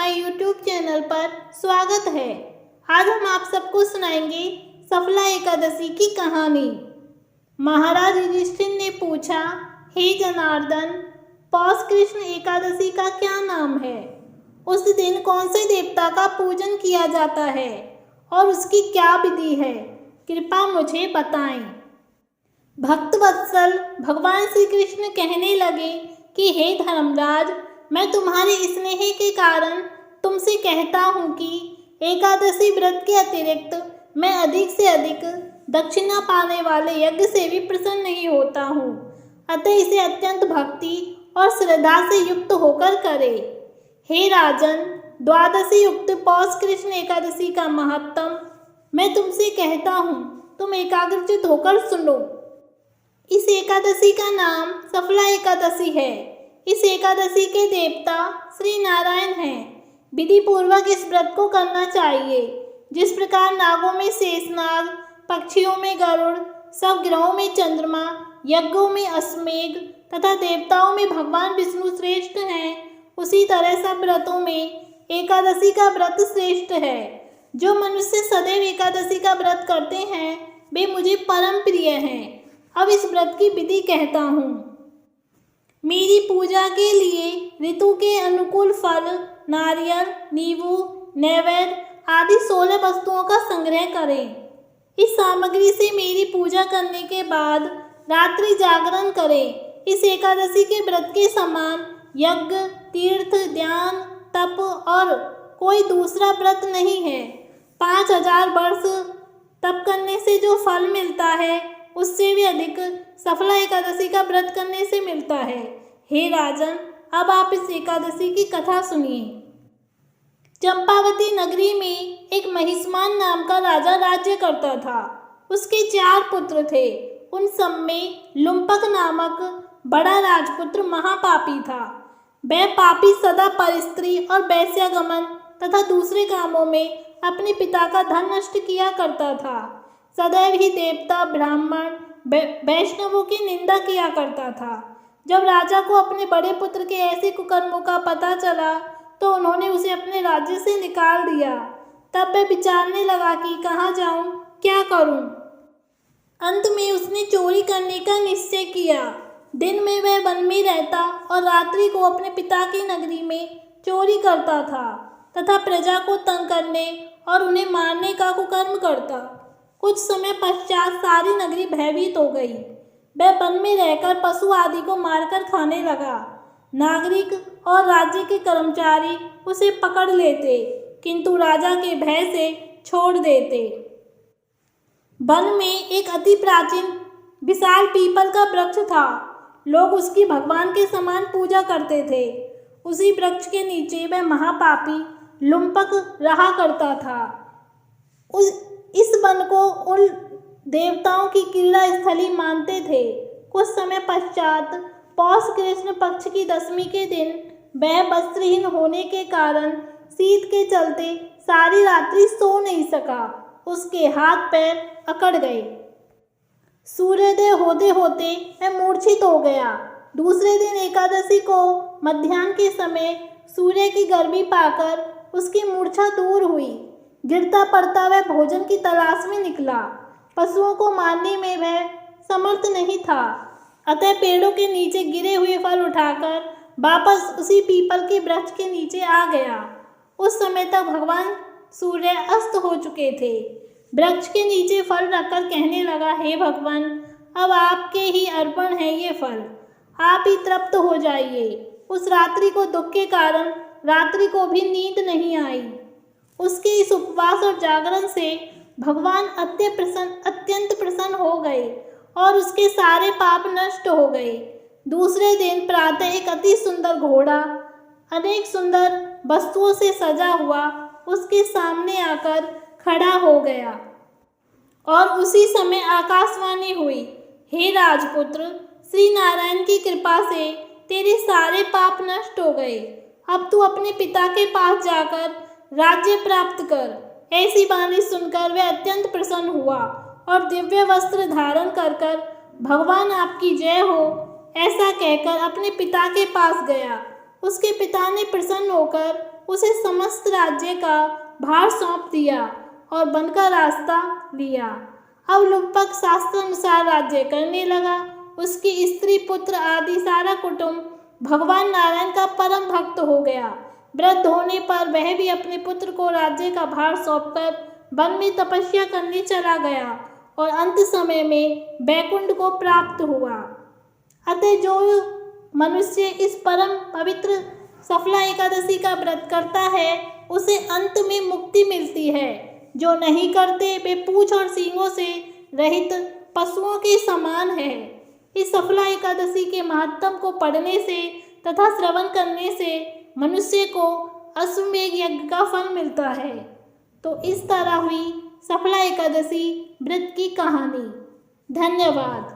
हमारे YouTube channel पर स्वागत है। आज हम आप सबको सुनाएंगे सफला एकादशी की कहानी। महाराज युधिष्ठिर ने पूछा, हे जनार्दन, पौष कृष्ण एकादशी का क्या नाम है? उस दिन कौन से देवता का पूजन किया जाता है और उसकी क्या विधि है? कृपा मुझे बताएं। भक्त वत्सल भगवान श्री कृष्ण कहने लगे कि हे धर्मराज, मैं तुम्हारे स्नेह के कारण तुमसे कहता हूँ कि एकादशी व्रत के अतिरिक्त मैं अधिक से अधिक दक्षिणा पाने वाले यज्ञ से भी प्रसन्न नहीं होता हूँ। अतः इसे अत्यंत भक्ति और श्रद्धा से युक्त होकर करे। हे राजन, द्वादशी युक्त पौष कृष्ण एकादशी का महत्तम मैं तुमसे कहता हूँ, तुम एकाग्रचित होकर सुनो। इस एकादशी का नाम सफला एकादशी है। इस एकादशी के देवता श्री नारायण हैं। विधि पूर्वक इस व्रत को करना चाहिए। जिस प्रकार नागों में शेषनाग, पक्षियों में गरुड़, सब ग्रहों में चंद्रमा, यज्ञों में अश्वमेघ तथा देवताओं में भगवान विष्णु श्रेष्ठ हैं, उसी तरह सब व्रतों में एकादशी का व्रत श्रेष्ठ है। जो मनुष्य सदैव एकादशी का व्रत करते हैं वे मुझे परम प्रिय हैं। अब इस व्रत की विधि कहता हूँ। मेरी पूजा के लिए ऋतु के अनुकूल फल, नारियल, नींबू, नैवेद्य आदि 16 वस्तुओं का संग्रह करें। इस सामग्री से मेरी पूजा करने के बाद रात्रि जागरण करें। इस एकादशी के व्रत के समान यज्ञ, तीर्थ, ध्यान, तप और कोई दूसरा व्रत नहीं है। 5000 वर्ष तप करने से जो फल मिलता है उससे भी अधिक सफला एकादशी का व्रत करने से मिलता है। हे राजन, अब आप इस एकादशी की कथा सुनिए। चंपावती नगरी में एक महिष्मान नाम का राजा राज्य करता था। उसके 4 पुत्र थे। उन सब में लुम्पक नामक बड़ा राजपुत्र महापापी था। वह पापी सदा परस्त्री और वैश्यागमन तथा दूसरे कामों में अपने पिता का धन नष्ट किया करता था। सदैव ही देवता, ब्राह्मण, वैष्णवों की निंदा किया करता था। जब राजा को अपने बड़े पुत्र के ऐसे कुकर्मों का पता चला तो उन्होंने उसे अपने राज्य से निकाल दिया। तब वह विचारने लगा कि कहाँ जाऊं, क्या करूं। अंत में उसने चोरी करने का निश्चय किया। दिन में वह वन में रहता और रात्रि को अपने पिता की नगरी में चोरी करता था तथा प्रजा को तंग करने और उन्हें मारने का कुकर्म करता। कुछ समय पश्चात सारी नगरी भयभीत हो गई। वह वन में रहकर पशु आदि को मारकर खाने लगा। नागरिक और राज्य के कर्मचारी उसे पकड़ लेते किंतु राजा के भय से छोड़ देते। वन में एक अति प्राचीन विशाल पीपल का वृक्ष था। लोग उसकी भगवान के समान पूजा करते थे। उसी वृक्ष के नीचे वह महापापी लुम्पक रहा करता था। इस वन को उन देवताओं की क्रीड़ा स्थली मानते थे। कुछ समय पश्चात पौष कृष्ण पक्ष की दशमी के दिन वह वस्त्रहीन होने के कारण शीत के चलते सारी रात्रि सो नहीं सका। उसके हाथ पैर अकड़ गए। सूर्योदय होते होते वह मूर्छित हो गया। दूसरे दिन एकादशी को मध्याह्न के समय सूर्य की गर्मी पाकर उसकी मूर्छा दूर हुई। गिरता पड़ता वह भोजन की तलाश में निकला। पशुओं को मारने में वह समर्थ नहीं था, अतः पेड़ों के नीचे गिरे हुए फल उठाकर वापस उसी पीपल के वृक्ष के नीचे आ गया। उस समय तक भगवान सूर्य अस्त हो चुके थे। वृक्ष के नीचे फल रखकर कहने लगा, हे भगवान, अब आपके ही अर्पण है ये फल, आप ही तृप्त हो जाइए। उस रात्रि को दुख के कारण रात्रि को भी नींद नहीं आई। उसके इस उपवास और जागरण से भगवान अत्यंत प्रसन्न हो गए और उसके सारे पाप नष्ट हो गए। दूसरे दिन प्रातः एक अति सुंदर घोड़ा अनेक सुंदर वस्तुओं से सजा हुआ उसके सामने आकर खड़ा हो गया और उसी समय आकाशवाणी हुई, हे राजपुत्र, श्री नारायण की कृपा से तेरे सारे पाप नष्ट हो गए। अब तू अपने पिता के पास जाकर राज्य प्राप्त कर। ऐसी वाणी सुनकर वह अत्यंत प्रसन्न हुआ और दिव्य वस्त्र धारण कर भगवान आपकी जय हो ऐसा कहकर अपने पिता के पास गया। उसके पिता ने प्रसन्न होकर उसे समस्त राज्य का भार सौंप दिया और वन का रास्ता लिया। अब लुम्पक शास्त्रानुसार राज्य करने लगा। उसकी स्त्री पुत्र आदि सारा कुटुंब भगवान नारायण का परम भक्त हो गया। वृद्ध होने पर वह भी अपने पुत्र को राज्य का भार सौंपकर वन में तपस्या करने चला गया और अंत समय में वैकुंठ को प्राप्त हुआ। अतः जो मनुष्य इस परम पवित्र सफला एकादशी का व्रत करता है उसे अंत में मुक्ति मिलती है। जो नहीं करते वे पूंछ और सींगों से रहित पशुओं के समान है। इस सफला एकादशी के महात्म को पढ़ने से तथा श्रवण करने से मनुष्य को अश्वमेध यज्ञ का फल मिलता है। तो इस तरह हुई सफला एकादशी व्रत की कहानी। धन्यवाद।